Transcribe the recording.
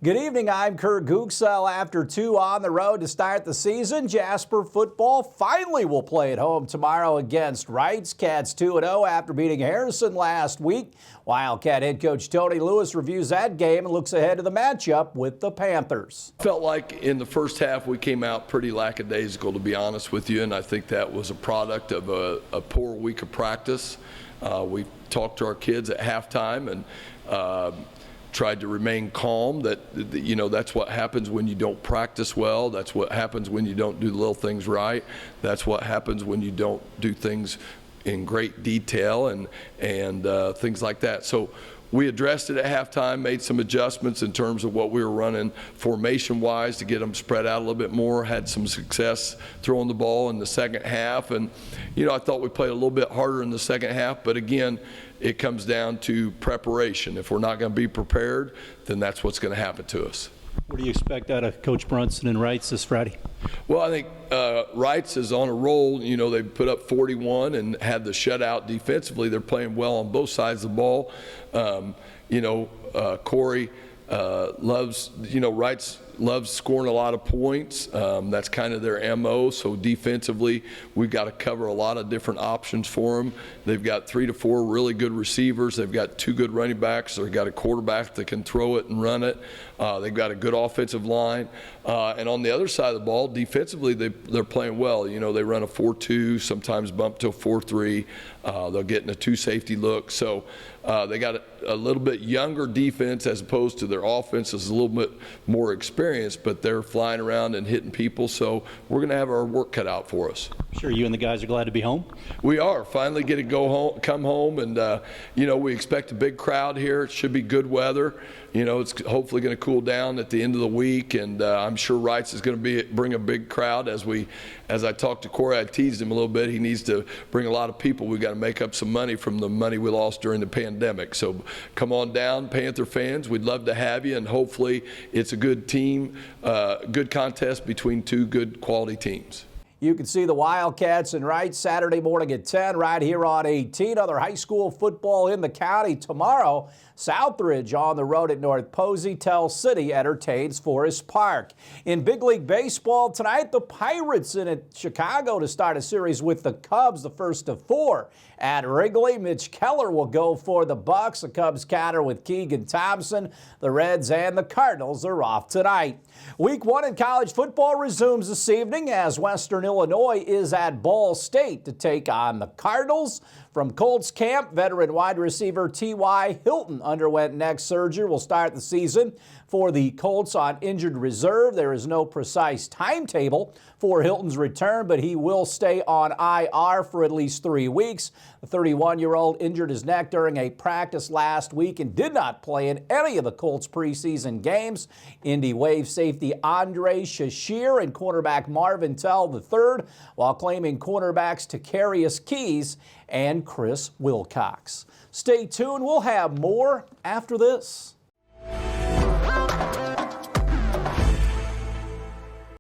Good evening, I'm Kurt Gutgsell. After 2 on the road to start the season, Jasper football finally will play at home tomorrow against Wrights. Cats 2-0 after beating Harrison last week. Wildcat head coach Tony Lewis reviews that game and looks ahead to the matchup with the Panthers. Felt like in the first half we came out pretty lackadaisical, to be honest with you, and I think that was a product of a poor week of practice. We talked to our kids at halftime and tried to remain calm. That's what happens when you don't practice well. That's what happens when you don't do the little things right. That's what happens when you don't do things in great detail and things like that. So we addressed it at halftime, made some adjustments in terms of what we were running formation-wise to get them spread out a little bit more, had some success throwing the ball in the second half. And, I thought we played a little bit harder in the second half, but again, it comes down to preparation. If we're not going to be prepared, then that's what's going to happen to us. What do you expect out of Coach Brunson and Wrights this Friday? Well, I think Wrights is on a roll. They put up 41 and had the shutout defensively. They're playing well on both sides of the ball. Corey loves, Wrights loves scoring a lot of points. That's kind of their MO. So defensively, we've got to cover a lot of different options for them. They've got 3 to 4 really good receivers. They've got 2 good running backs. They've got a quarterback that can throw it and run it. They've got a good offensive line. And on the other side of the ball, defensively, they're playing well. They run a 4-2, sometimes bump to a 4-3. They'll get in a 2 safety look. So they got a little bit younger defense as opposed to their offense is a little bit more experienced, but they're flying around and hitting people. So we're going to have our work cut out for us. Sure, you and the guys are glad to be home? We are. Finally get to come home, and we expect a big crowd here. It should be good weather. It's hopefully going to cool down at the end of the week, and I'm sure Wrights is going to bring a big crowd. As I talked to Corey, I teased him a little bit. He needs to bring a lot of people. We've got to make up some money from the money we lost during the pandemic. So come on down, Panther fans. We'd love to have you, and hopefully it's a good team, good contest between 2 good quality teams. You can see the Wildcats and Wrights Saturday morning at 10 right here on 18. Other high school football in the county tomorrow. Southridge on the road at North Posey. Tell City entertains Forest Park. In Big League Baseball tonight, the Pirates in at Chicago to start a series with the Cubs, the first of 4. At Wrigley, Mitch Keller will go for the Bucks. The Cubs counter with Keegan Thompson. The Reds and the Cardinals are off tonight. Week 1 in college football resumes this evening as Western Illinois is at Ball State to take on the Cardinals. From Colts camp, veteran wide receiver T.Y. Hilton underwent neck surgery. Will start the season for the Colts on injured reserve. There is no precise timetable for Hilton's return, but he will stay on IR for at least 3 weeks. The 31-year-old injured his neck during a practice last week and did not play in any of the Colts preseason games. Indy Wave safety Andre Shashir and cornerback Marvin Tell III, while claiming cornerbacks Takarius Keys and Chris Wilcox. Stay tuned. We'll have more after this.